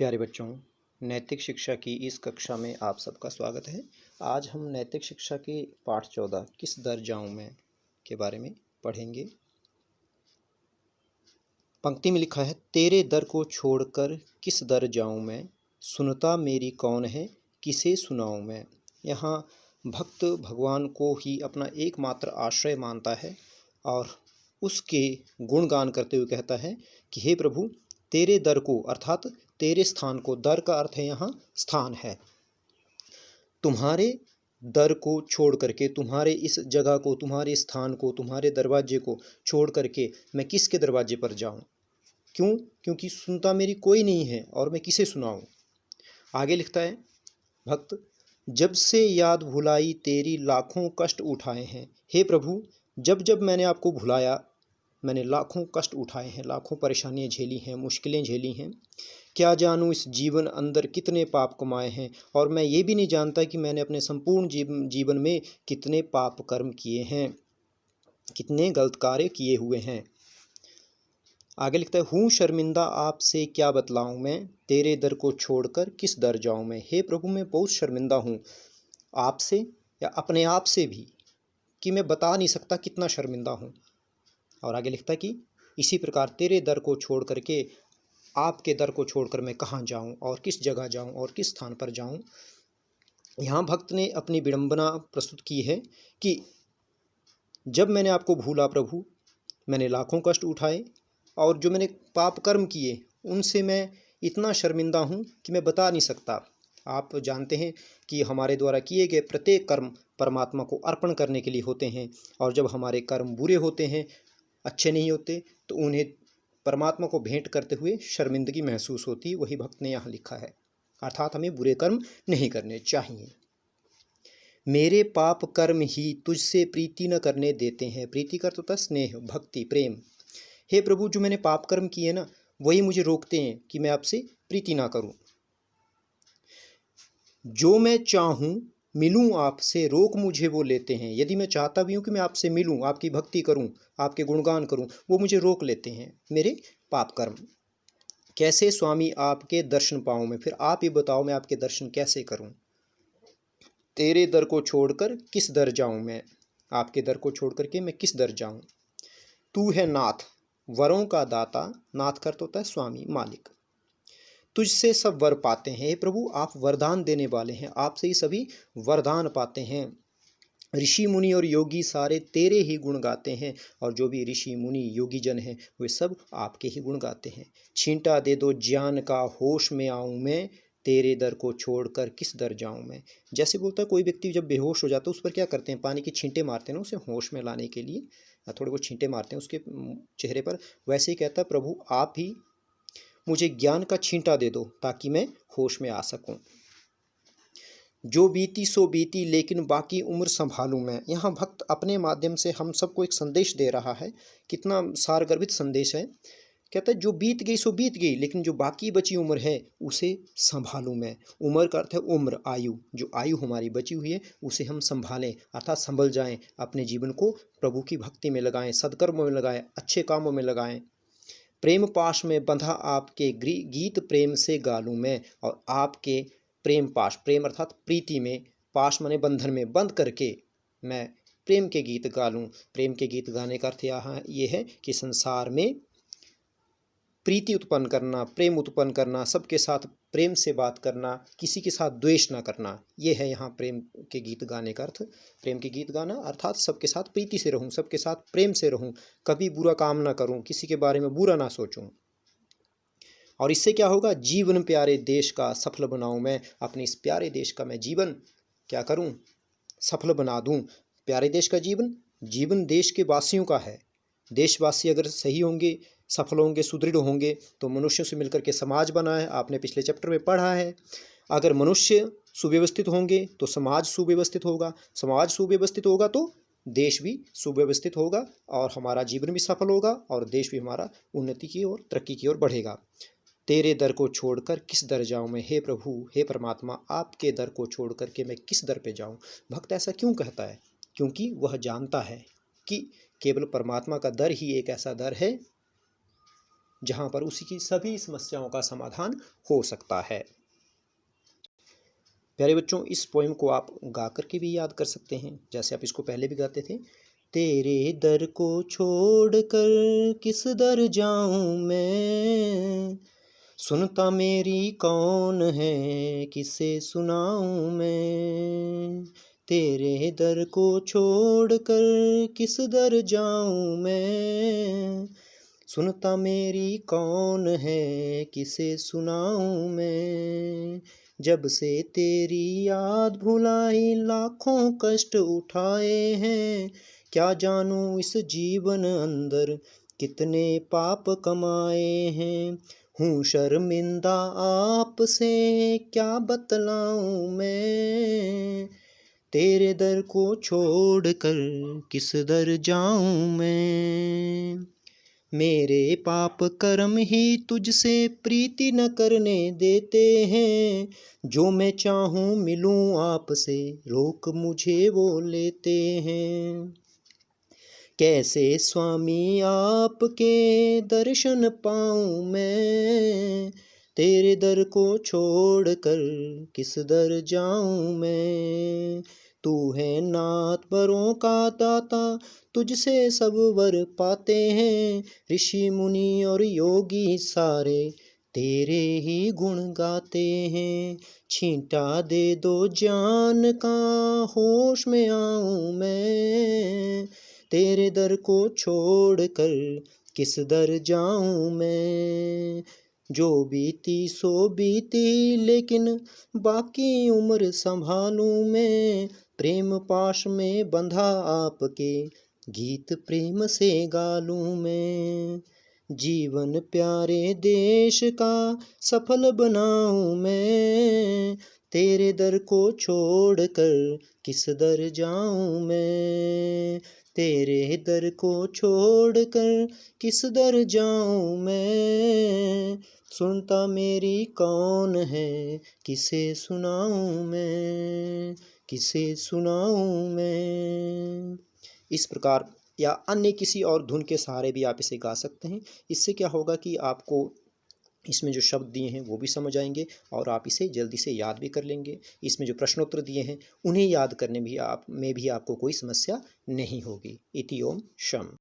प्यारे बच्चों, नैतिक शिक्षा की इस कक्षा में आप सबका स्वागत है। आज हम नैतिक शिक्षा के पाठ 14 किस दर जाऊं मैं के बारे में पढ़ेंगे। पंक्ति में लिखा है, तेरे दर को छोड़कर किस दर जाऊं मैं, सुनता मेरी कौन है, किसे सुनाऊं मैं। यहाँ भक्त भगवान को ही अपना एकमात्र आश्रय मानता है और उसके गुणगान करते हुए कहता है कि हे प्रभु, तेरे दर को अर्थात तेरे स्थान को, दर का अर्थ है यहाँ स्थान है, तुम्हारे दर को छोड़ करके, तुम्हारे इस जगह को, तुम्हारे स्थान को, तुम्हारे दरवाजे को छोड़ करके मैं किसके दरवाजे पर जाऊं। क्यों? क्योंकि सुनता मेरी कोई नहीं है और मैं किसे सुनाऊं। आगे लिखता है भक्त, जब से याद भुलाई तेरी लाखों कष्ट उठाए हैं। हे प्रभु, जब जब मैंने आपको भुलाया, मैंने लाखों कष्ट उठाए हैं, लाखों परेशानियां झेली हैं, मुश्किलें झेली हैं। क्या जानूं इस जीवन अंदर कितने पाप कमाए हैं, और मैं ये भी नहीं जानता कि मैंने अपने संपूर्ण जीवन में कितने पाप कर्म किए हैं, कितने गलत कार्य किए हुए हैं। आगे लिखता है, हूँ शर्मिंदा आपसे क्या बतलाऊं मैं, तेरे दर को छोड़कर किस दर जाऊं मैं। हे प्रभु, मैं बहुत शर्मिंदा हूँ आपसे या अपने आप से भी, कि मैं बता नहीं सकता कितना शर्मिंदा हूँ। और आगे लिखता है कि इसी प्रकार तेरे दर को छोड़ करके, आपके दर को छोड़कर मैं कहाँ जाऊं और किस जगह जाऊं और किस स्थान पर जाऊं। यहाँ भक्त ने अपनी विडंबना प्रस्तुत की है कि जब मैंने आपको भूला प्रभु, मैंने लाखों कष्ट उठाए और जो मैंने पाप कर्म किए उनसे मैं इतना शर्मिंदा हूँ कि मैं बता नहीं सकता। आप जानते हैं कि हमारे द्वारा किए गए प्रत्येक कर्म परमात्मा को अर्पण करने के लिए होते हैं, और जब हमारे कर्म बुरे होते हैं, अच्छे नहीं होते, तो उन्हें परमात्मा को भेंट करते हुए शर्मिंदगी महसूस होती। वही भक्त ने यहाँ लिखा है, अर्थात हमें बुरे कर्म नहीं करने चाहिए। मेरे पाप कर्म ही तुझसे प्रीति न करने देते हैं। प्रीति का तो था स्नेह, भक्ति, प्रेम। हे प्रभु, जो मैंने पाप कर्म किए ना, वही मुझे रोकते हैं कि मैं आपसे प्रीति ना करूं। जो मैं चाहूं मिलूं आपसे, रोक मुझे वो लेते हैं। यदि मैं चाहता भी हूं कि मैं आपसे मिलूं, आपकी भक्ति करूं, आपके गुणगान करूं, वो मुझे रोक लेते हैं, मेरे पाप कर्म। कैसे स्वामी आपके दर्शन पाऊं मैं, फिर आप ही बताओ मैं आपके दर्शन कैसे करूं। तेरे दर को छोड़कर किस दर जाऊं मैं, आपके दर को छोड़ करके मैं किस दर जाऊं। तू है नाथ, वरों का दाता, नाथ का अर्थ होता है स्वामी, मालिक। तुझसे सब वर पाते हैं। हे प्रभु, आप वरदान देने वाले हैं, आपसे ही सभी वरदान पाते हैं। ऋषि मुनि और योगी सारे तेरे ही गुण गाते हैं, और जो भी ऋषि मुनि योगी जन हैं वे सब आपके ही गुण गाते हैं। छींटा दे दो ज्ञान का, होश में आऊं मैं, तेरे दर को छोड़कर किस दर जाऊं मैं। जैसे बोलता है, कोई व्यक्ति जब बेहोश हो जाता है उस पर क्या करते हैं, पानी के छींटे मारते हैं ना, उसे होश में लाने के लिए थोड़े बहुत छींटे मारते हैं उसके चेहरे पर। वैसे ही कहता है, प्रभु आप ही मुझे ज्ञान का छींटा दे दो ताकि मैं होश में आ सकूं। जो बीती सो बीती, लेकिन बाकी उम्र संभालूं मैं। यहाँ भक्त अपने माध्यम से हम सबको एक संदेश दे रहा है, कितना सारगर्भित संदेश है। कहता है, जो बीत गई सो बीत गई, लेकिन जो बाकी बची उम्र है उसे संभालूं मैं। उम्र का अर्थ है उम्र, आयु। जो आयु हमारी बची हुई है उसे हम संभालें, अर्थात संभल जाएं, अपने जीवन को प्रभु की भक्ति में लगाएं, सदकर्मों में लगाएं, अच्छे कामों में लगाएं। प्रेम पाश में बंधा आपके गीत प्रेम से गालूं मैं, और आपके प्रेम पाश, प्रेम अर्थात प्रीति में, पाश माने बंधन में बंद करके मैं प्रेम के गीत गा लूँ। प्रेम के गीत गाने का अर्थ यहाँ ये है कि संसार में प्रीति उत्पन्न करना, प्रेम उत्पन्न करना, सबके साथ प्रेम से बात करना, किसी के साथ द्वेष ना करना, ये है यहाँ प्रेम के गीत गाने का अर्थ। प्रेम के गीत गाना अर्थात सबके साथ प्रीति से रहूं, सबके साथ प्रेम से रहूं, कभी बुरा काम ना करूं, किसी के बारे में बुरा ना सोचूं। और इससे क्या होगा, जीवन प्यारे देश का सफल बनाऊं मैं। अपने इस प्यारे देश का मैं जीवन क्या करूं, सफल बना दूं। प्यारे देश का जीवन, जीवन देश के वासियों का है। देशवासी अगर सही होंगे, सफल होंगे, सुदृढ़ होंगे, तो मनुष्यों से मिलकर के समाज बना है, आपने पिछले चैप्टर में पढ़ा है। अगर मनुष्य सुव्यवस्थित होंगे तो समाज सुव्यवस्थित होगा, समाज सुव्यवस्थित होगा तो देश भी सुव्यवस्थित होगा, और हमारा जीवन भी सफल होगा, और देश भी हमारा उन्नति की ओर, तरक्की की ओर बढ़ेगा। तेरे दर को छोड़कर किस दर जाऊं मैं। हे प्रभु, हे परमात्मा, आपके दर को छोड़ करके मैं किस दर पे जाऊं। भक्त ऐसा क्यों कहता है? क्योंकि वह जानता है कि केवल परमात्मा का दर ही एक ऐसा दर है जहाँ पर उसकी सभी समस्याओं का समाधान हो सकता है। प्यारे बच्चों, इस पोएम को आप गा कर के भी याद कर सकते हैं, जैसे आप इसको पहले भी गाते थे। तेरे दर को छोड़ कर किस दर जाऊं मैं, सुनता मेरी कौन है, किसे सुनाऊं मैं। तेरे दर को छोड़ कर किस दर जाऊं मैं, सुनता मेरी कौन है, किसे सुनाऊं मैं। जब से तेरी याद भुलाई लाखों कष्ट उठाए हैं, क्या जानूं इस जीवन अंदर कितने पाप कमाए हैं। हूँ शर्मिंदा आपसे क्या बतलाऊं मैं, तेरे दर को छोड़ कर किस दर जाऊं मैं। मेरे पाप कर्म ही तुझसे प्रीति न करने देते हैं, जो मैं चाहूं मिलूं आपसे रोक मुझे वो लेते हैं। कैसे स्वामी आपके दर्शन पाऊं मैं, तेरे दर को छोड़ कर किस दर जाऊं मैं। तू है नाथ वरों का दाता, तुझसे सब वर पाते हैं, ऋषि मुनि और योगी सारे तेरे ही गुण गाते हैं। छींटा दे दो ज्ञान का होश में आऊं मैं, तेरे दर को छोड़ कर किस दर जाऊं मैं। जो बीती सो बीती लेकिन बाकी उम्र संभालूं मैं, प्रेम पाश में बंधा आपके गीत प्रेम से गालूं मैं। जीवन प्यारे देश का सफल बनाऊं मैं, तेरे दर को छोड़ कर किस दर जाऊं मैं। तेरे दर को छोड़ कर किस दर जाऊं मैं, सुनता मेरी कौन है, किसे सुनाऊं मैं, किसे सुनाऊं मैं। इस प्रकार या अन्य किसी और धुन के सहारे भी आप इसे गा सकते हैं। इससे क्या होगा कि आपको इसमें जो शब्द दिए हैं वो भी समझ आएंगे और आप इसे जल्दी से याद भी कर लेंगे। इसमें जो प्रश्नोत्तर दिए हैं उन्हें याद करने भी आपको कोई समस्या नहीं होगी। इति ओम शम।